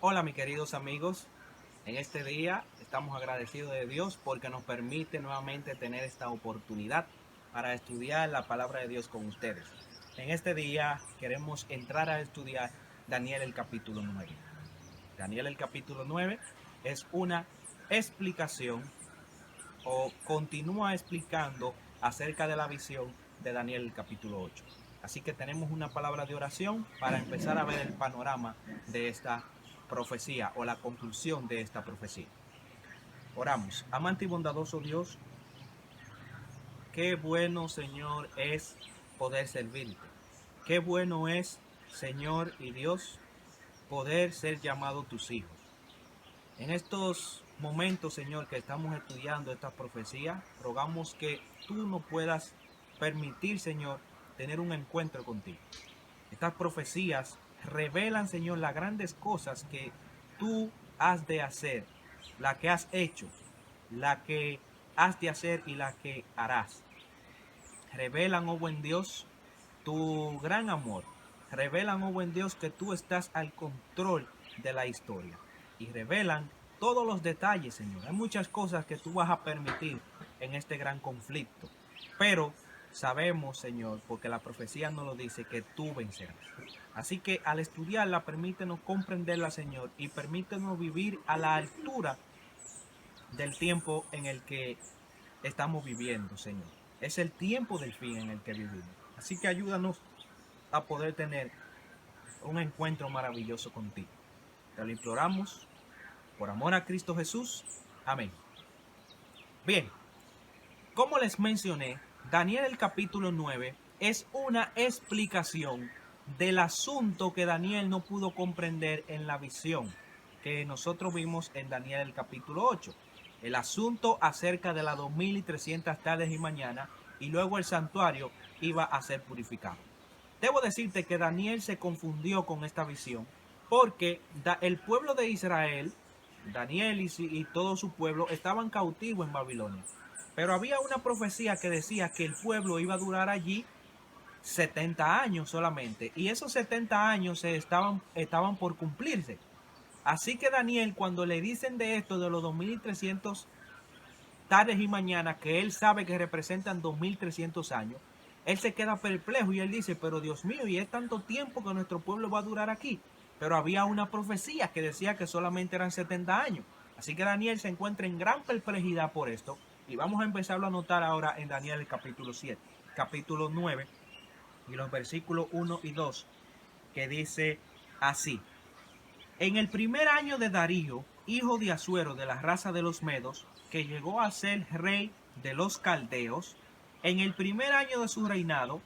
Hola mis queridos amigos, en este día estamos agradecidos de Dios porque nos permite nuevamente tener esta oportunidad para estudiar la palabra de Dios con ustedes. En este día queremos entrar a estudiar Daniel el capítulo 9. Daniel el capítulo 9 es una explicación o continúa explicando acerca de la visión de Daniel el capítulo 8. Así que tenemos una palabra de oración para empezar a ver el panorama de esta profecía o la conclusión de esta profecía. Oramos. Amante y bondadoso Dios, qué bueno, Señor, es poder servirte. Qué bueno es, Señor y Dios, poder ser llamado tus hijos. En estos momentos, Señor, que estamos estudiando esta profecía, rogamos que tú nos puedas permitir, Señor, tener un encuentro contigo. Estas profecías revelan, Señor, las grandes cosas que tú has de hacer, la que has hecho, la que has de hacer y la que harás. Revelan, oh buen Dios, tu gran amor. Revelan, oh buen Dios, que tú estás al control de la historia. Y revelan todos los detalles, Señor. Hay muchas cosas que tú vas a permitir en este gran conflicto. Pero sabemos, Señor, porque la profecía nos lo dice, que tú vencerás. Así que al estudiarla, permítenos comprenderla, Señor, y permítenos vivir a la altura del tiempo en el que estamos viviendo, Señor. Es el tiempo del fin en el que vivimos. Así que ayúdanos a poder tener un encuentro maravilloso contigo. Te lo imploramos por amor a Cristo Jesús. Amén. Bien, como les mencioné, Daniel el capítulo 9 es una explicación del asunto que Daniel no pudo comprender en la visión que nosotros vimos en Daniel el capítulo 8. El asunto acerca de las 2300 tardes y mañana y luego el santuario iba a ser purificado. Debo decirte que Daniel se confundió con esta visión porque el pueblo de Israel, Daniel y todo su pueblo, estaban cautivos en Babilonia. Pero había una profecía que decía que el pueblo iba a durar allí 70 años solamente. Y esos 70 años estaban por cumplirse. Así que Daniel, cuando le dicen de esto, de los 2300 tardes y mañanas, que él sabe que representan 2300 años, él se queda perplejo y él dice, pero Dios mío, y es tanto tiempo que nuestro pueblo va a durar aquí. Pero había una profecía que decía que solamente eran 70 años. Así que Daniel se encuentra en gran perplejidad por esto. Y vamos a empezarlo a notar ahora en Daniel el capítulo 7, capítulo 9 y los versículos 1 y 2, que dice así. En el primer año de Darío, hijo de Asuero de la raza de los Medos, que llegó a ser rey de los caldeos, en el primer año de su reinado,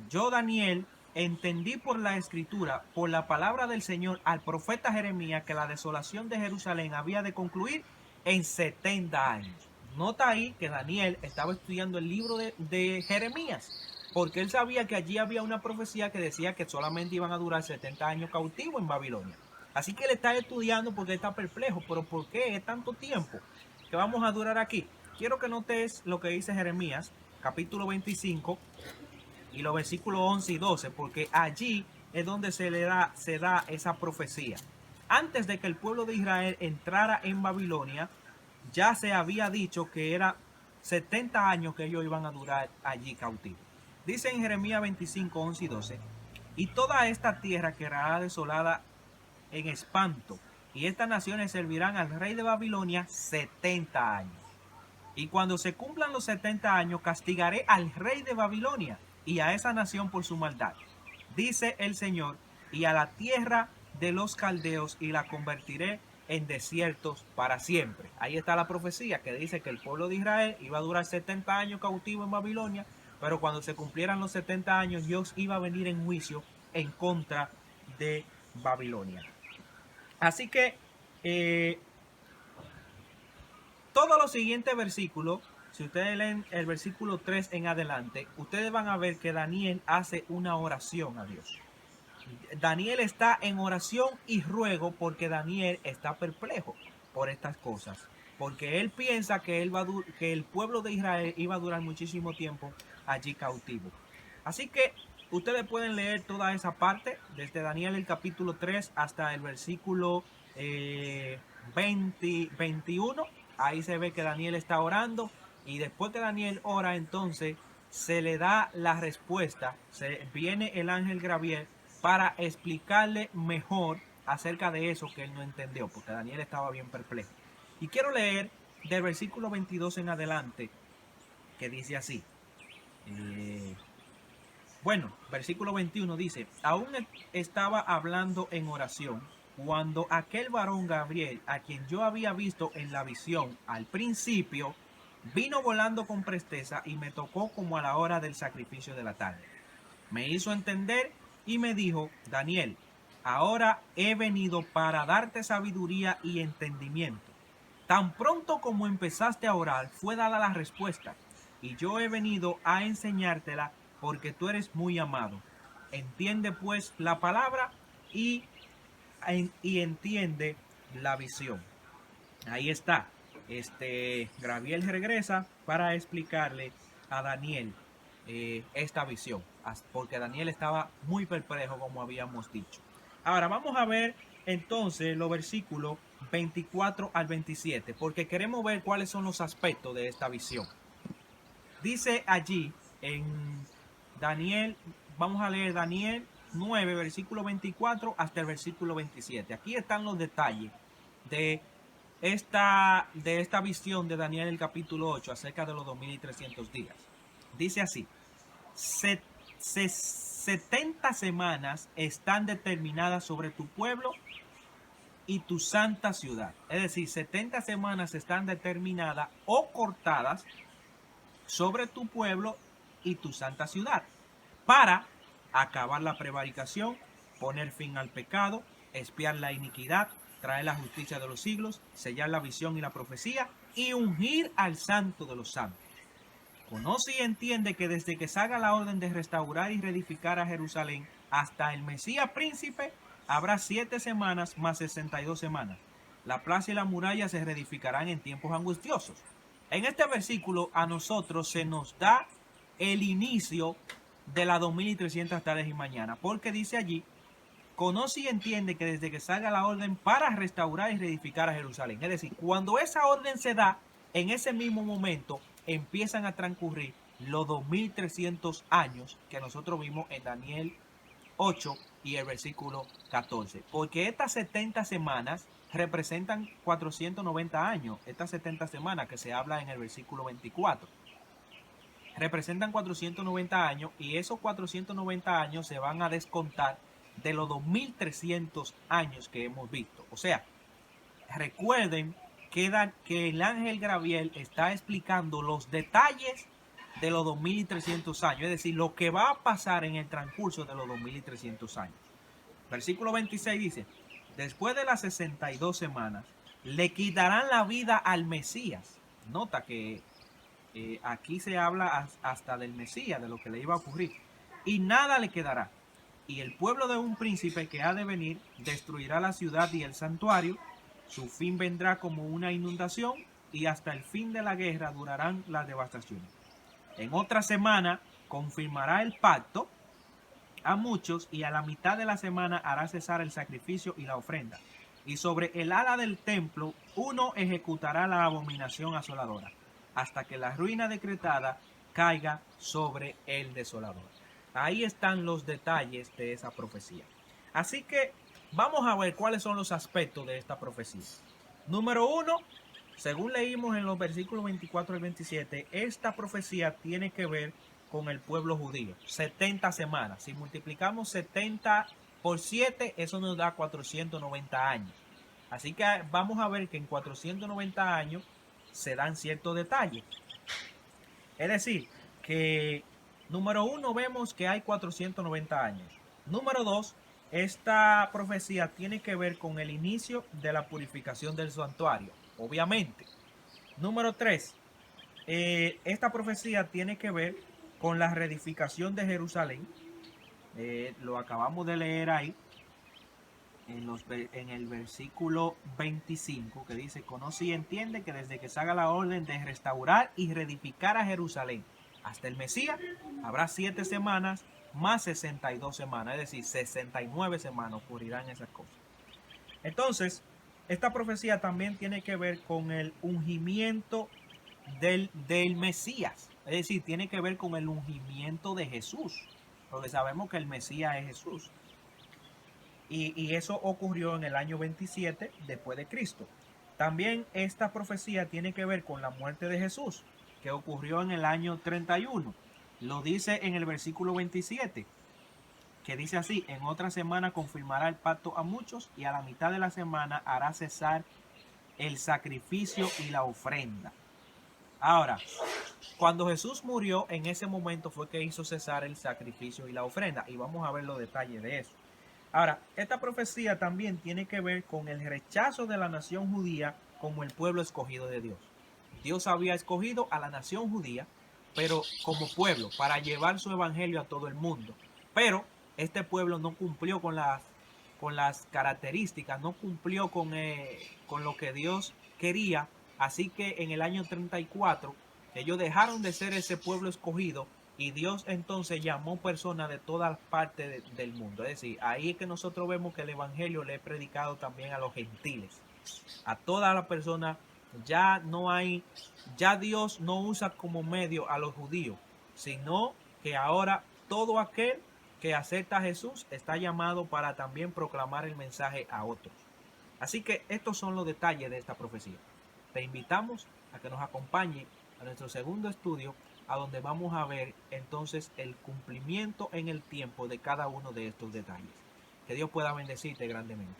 yo, Daniel, entendí por la escritura, por la palabra del Señor al profeta Jeremías, que la desolación de Jerusalén había de concluir en 70 años. Nota ahí que Daniel estaba estudiando el libro de Jeremías, porque él sabía que allí había una profecía que decía que solamente iban a durar 70 años cautivos en Babilonia. Así que él está estudiando porque está perplejo, pero ¿por qué es tanto tiempo que vamos a durar aquí? Quiero que notes lo que dice Jeremías, capítulo 25, y los versículos 11 y 12, porque allí es donde se da esa profecía. Antes de que el pueblo de Israel entrara en Babilonia, ya se había dicho que era 70 años que ellos iban a durar allí cautivos. Dice en Jeremías 25, 11 y 12, y toda esta tierra quedará desolada en espanto, y estas naciones servirán al rey de Babilonia 70 años. Y cuando se cumplan los 70 años, castigaré al rey de Babilonia y a esa nación por su maldad, dice el Señor, y a la tierra de los caldeos, y la convertiré en desiertos para siempre. Ahí está la profecía que dice que el pueblo de Israel iba a durar 70 años cautivo en Babilonia, pero cuando se cumplieran los 70 años, Dios iba a venir en juicio en contra de Babilonia. Así que todos los siguientes versículos, si ustedes leen el versículo 3 en adelante, ustedes van a ver que Daniel hace una oración a Dios. Daniel está en oración y ruego porque Daniel está perplejo por estas cosas. Porque él piensa que, que el pueblo de Israel iba a durar muchísimo tiempo allí cautivo. Así que ustedes pueden leer toda esa parte, desde Daniel el capítulo 3 hasta el versículo 21, ahí se ve que Daniel está orando, y después que Daniel ora, entonces se le da la respuesta. Viene el ángel Gabriel para explicarle mejor acerca de eso que él no entendió, porque Daniel estaba bien perplejo. Y quiero leer del versículo 22 en adelante, que dice así. Versículo 21 dice: aún estaba hablando en oración cuando aquel varón Gabriel, a quien yo había visto en la visión al principio, vino volando con presteza y me tocó como a la hora del sacrificio de la tarde. Me hizo entender y me dijo: Daniel, ahora he venido para darte sabiduría y entendimiento. Tan pronto como empezaste a orar, fue dada la respuesta, y yo he venido a enseñártela porque tú eres muy amado. Entiende pues la palabra y, y entiende la visión. Ahí está. Gabriel regresa para explicarle a Daniel esta visión, porque Daniel estaba muy perplejo, como habíamos dicho. Ahora vamos a ver entonces los versículos 24 al 27, porque queremos ver cuáles son los aspectos de esta visión. Dice allí en Daniel, vamos a leer Daniel 9, versículo 24 hasta el versículo 27. Aquí están los detalles de esta visión de Daniel, el capítulo 8, acerca de los 2300 días. Dice así: 70 semanas están determinadas sobre tu pueblo y tu santa ciudad. Es decir, 70 semanas están determinadas o cortadas sobre tu pueblo y tu santa ciudad, para acabar la prevaricación, poner fin al pecado, expiar la iniquidad, traer la justicia de los siglos, sellar la visión y la profecía, y ungir al santo de los santos. Conoce y entiende que desde que salga la orden de restaurar y reedificar a Jerusalén hasta el Mesías príncipe, habrá 7 semanas más 62 semanas. La plaza y la muralla se reedificarán en tiempos angustiosos. En este versículo a nosotros se nos da el inicio de las 2300 tardes y mañanas, porque dice allí: conoce y entiende que desde que salga la orden para restaurar y reedificar a Jerusalén. Es decir, cuando esa orden se da, en ese mismo momento empiezan a transcurrir los 2300 años que nosotros vimos en Daniel 8 y el versículo 14. Porque estas 70 semanas representan 490 años. Estas 70 semanas que se habla en el versículo 24 representan 490 años, y esos 490 años se van a descontar de los 2300 años que hemos visto. O sea, recuerden que el ángel Gabriel está explicando los detalles de los 2300 años, es decir, lo que va a pasar en el transcurso de los 2300 años. Versículo 26 dice: después de las 62 semanas, le quitarán la vida al Mesías. Nota que aquí se habla hasta del Mesías, de lo que le iba a ocurrir. Y nada le quedará. Y el pueblo de un príncipe que ha de venir destruirá la ciudad y el santuario. Su fin vendrá como una inundación, y hasta el fin de la guerra durarán las devastaciones. En otra semana confirmará el pacto a muchos, y a la mitad de la semana hará cesar el sacrificio y la ofrenda. Y sobre el ala del templo uno ejecutará la abominación asoladora, hasta que la ruina decretada caiga sobre el desolador. Ahí están los detalles de esa profecía. Así que vamos a ver cuáles son los aspectos de esta profecía. Número 1, según leímos en los versículos 24 al 27, esta profecía tiene que ver con el pueblo judío. 70 semanas. Si multiplicamos 70 por 7, eso nos da 490 años. Así que vamos a ver que en 490 años se dan ciertos detalles. Es decir, que número 1 vemos que hay 490 años. Número 2, esta profecía tiene que ver con el inicio de la purificación del santuario, obviamente. Número 3, esta profecía tiene que ver con la reedificación de Jerusalén. Lo acabamos de leer ahí en el versículo 25, que dice: conoce y entiende que desde que salga la orden de restaurar y reedificar a Jerusalén hasta el Mesías, habrá 7 semanas más 62 semanas, es decir, 69 semanas ocurrirán esas cosas. Entonces, esta profecía también tiene que ver con el ungimiento del Mesías. Es decir, tiene que ver con el ungimiento de Jesús. Porque sabemos que el Mesías es Jesús. Y eso ocurrió en el año 27 después de Cristo. También esta profecía tiene que ver con la muerte de Jesús, que ocurrió en el año 31. Lo dice en el versículo 27, que dice así: en otra semana confirmará el pacto a muchos y a la mitad de la semana hará cesar el sacrificio y la ofrenda. Ahora, cuando Jesús murió, en ese momento fue que hizo cesar el sacrificio y la ofrenda. Y vamos a ver los detalles de eso. Ahora, esta profecía también tiene que ver con el rechazo de la nación judía como el pueblo escogido de Dios. Dios había escogido a la nación judía, pero como pueblo, para llevar su evangelio a todo el mundo. Pero este pueblo no cumplió con las características, no cumplió con lo que Dios quería. Así que en el año 34, ellos dejaron de ser ese pueblo escogido y Dios entonces llamó personas de todas partes del mundo. Es decir, ahí es que nosotros vemos que el evangelio le he predicado también a los gentiles, a todas las personas. Ya no hay, ya Dios no usa como medio a los judíos, sino que ahora todo aquel que acepta a Jesús está llamado para también proclamar el mensaje a otros. Así que estos son los detalles de esta profecía. Te invitamos a que nos acompañe a nuestro segundo estudio, a donde vamos a ver entonces el cumplimiento en el tiempo de cada uno de estos detalles. Que Dios pueda bendecirte grandemente.